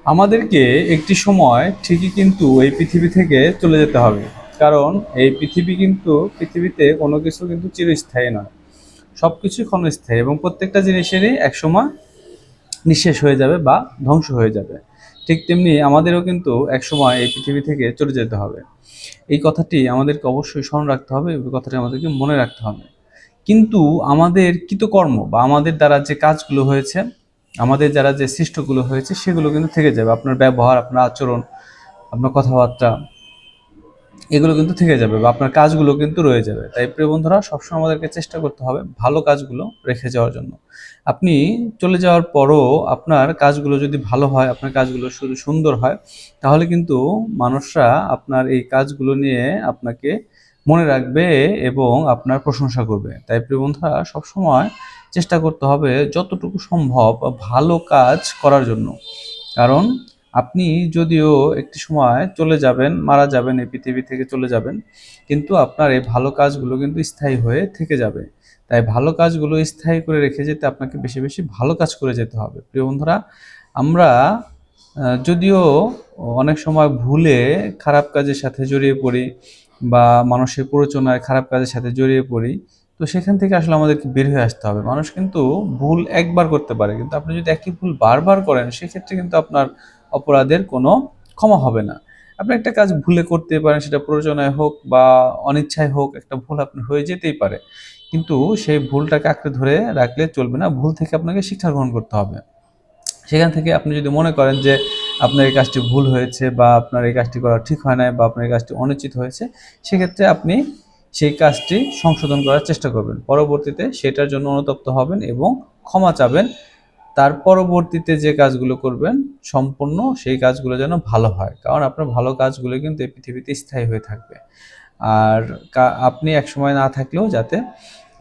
আমাদেরকে একটি সময় ঠিকই কিন্তু এই পৃথিবী থেকে চলে যেতে হবে। কারণ এই পৃথিবীতে কোনো কিছু কিন্তু চিরস্থায়ী নয়। সব কিছুই ক্ষণস্থায়ী এবং প্রত্যেকটা জিনিসেরই একসময় নিঃশেষ হয়ে যাবে বা ধ্বংস হয়ে যাবে। ঠিক তেমনি আমাদেরও কিন্তু একসময় এই পৃথিবী থেকে চলে যেতে হবে। এই কথাটি আমাদেরকে অবশ্যই স্মরণ রাখতে হবে, এই কথাটি আমাদেরকে মনে রাখতে হবে। কিন্তু আমাদের কৃতকর্ম বা আমাদের দ্বারা যে কাজগুলো হয়েছে, আমাদের দ্বারা যে সৃষ্টগুলো হয়েছে সেগুলো কিন্তু থেকে যাবে। আপনার ব্যবহার, আপনার আচরণ, আপনার কথাবার্তা, এগুলো কিন্তু থেকে যাবে বা আপনার কাজগুলো কিন্তু রয়ে যাবে। তাই প্রিয় বন্ধুরা, সবসময় আমাদেরকে চেষ্টা করতে হবে ভালো কাজগুলো রেখে যাওয়ার জন্য। আপনি চলে যাওয়ার পরও আপনার কাজগুলো যদি ভালো হয়, আপনার কাজগুলো শুধু সুন্দর হয়, তাহলে কিন্তু মানুষরা আপনার এই কাজগুলো নিয়ে আপনাকে মনে রাখবে এবং আপনার প্রশংসা করবে। তাই প্রিয় বন্ধুরা, সবসময় চেষ্টা করতে হবে যতটুকু সম্ভব ভালো কাজ করার জন্য। কারণ আপনি যদিও একটি সময় চলে যাবেন, মারা যাবেন, এই পৃথিবী থেকে চলে যাবেন, কিন্তু আপনার এই ভালো কাজগুলো কিন্তু স্থায়ী হয়ে থেকে যাবে। তাই ভালো কাজগুলো স্থায়ী করে রেখে যেতে আপনাকে বেশি বেশি ভালো কাজ করে যেতে হবে। প্রিয় বন্ধুরা, আমরা যদিও অনেক সময় ভুলে খারাপ কাজের সাথে জড়িয়ে পড়ি বা মানুষের প্ররোচনায় খারাপ কাজের সাথে জড়িয়ে পড়ি, তো সেখান থেকে আসলে আমাদেরকে বের হয়ে আসতে হবে। মানুষ কিন্তু ভুল একবার করতে পারে, কিন্তু আপনি যদি একই ভুল বারবার করেন, সেক্ষেত্রে কিন্তু আপনার অপরাধের কোনো ক্ষমা হবে না। আপনি একটা কাজ ভুলে করতে পারেন, সেটা প্ররোচনায় হোক বা অনিচ্ছায় হোক, একটা ভুল আপনার হয়ে যেতেই পারে। কিন্তু সেই ভুলটাকে আঁকড়ে ধরে রাখলে চলবে না। ভুল থেকে আপনাকে শিক্ষা গ্রহণ করতে হবে। সেখান থেকে আপনি যদি মনে করেন যে আপনার এই কাজটি ভুল হয়েছে বা আপনার এই কাজটি করা ঠিক হয় নাই বা আপনার এই কাজটি অনুচিত হয়েছে, সেক্ষেত্রে আপনি সেই কাজটি সংশোধন করার চেষ্টা করবেন। পরবর্তীতে সেটার জন্য অনুতপ্ত হবেন এবং ক্ষমা চাবেন। তার পরবর্তীতে যে কাজগুলো করবেন, সম্পূর্ণ সেই কাজগুলো যেন ভালো হয়। কারণ আপনার ভালো কাজগুলো কিন্তু এই পৃথিবীতে স্থায়ী হয়ে থাকবে। আর আপনি একসময় না থাকলেও যাতে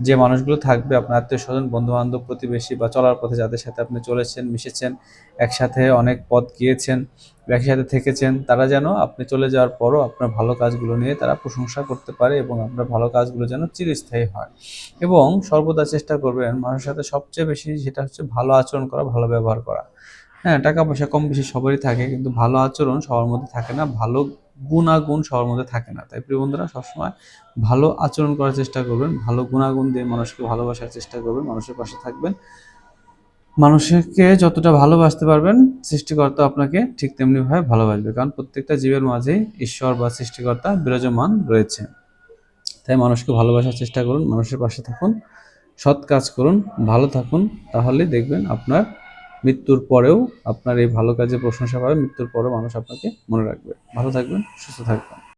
যে মানুষগুলো থাকবে, আপনার আত্মীয়স্বজন, বন্ধু-বান্ধব, প্রতিবেশী বা চলার পথে যাদের সাথে আপনি চলেছেন, মিশেছেন, একসাথে অনেক পথ গিয়েছেন, একসাথে থেকেছেন, তারা যেন আপনি চলে যাওয়ার পরও আপনার ভালো কাজগুলো নিয়ে তারা প্রশংসা করতে পারে এবং আপনার ভালো কাজগুলো যেন চিরস্থায়ী হয়। এবং সর্বদা চেষ্টা করবেন মানুষের সাথে সবচেয়ে বেশি যেটা হচ্ছে ভালো আচরণ করা, ভালো ব্যবহার করা। হ্যাঁ, টাকা-পয়সা কম বেশি সবারই থাকে, কিন্তু ভালো আচরণ সবার মধ্যে থাকে না, ভালো গুণাগুণ সবার মধ্যে থাকে না। তাই প্রিয় বন্ধুরা, সবসময় ভালো আচরণ করার চেষ্টা করবেন, ভালো গুণাগুণ দিয়ে মানুষকে ভালোবাসার চেষ্টা করবেন, মানুষের পাশে থাকবেন। মানুষকে যতটা ভালোবাসতে পারবেন, সৃষ্টিকর্তা আপনাকে ঠিক তেমনিভাবে ভালোবাসবে। কারণ প্রত্যেকটা জীবের মাঝেই ঈশ্বর বা সৃষ্টিকর্তা বিরাজমান রয়েছে। তাই মানুষকে ভালোবাসার চেষ্টা করুন, মানুষের পাশে থাকুন, সৎ কাজ করুন, ভালো থাকুন। তাহলেই দেখবেন আপনার মৃত্যুর পরেও আপনার এই ভালো কাজের প্রশংসা পাবে। মৃত্যুর পরেও মানুষ আপনাকে মনে রাখবে। ভালো থাকবেন, সুস্থ থাকবেন।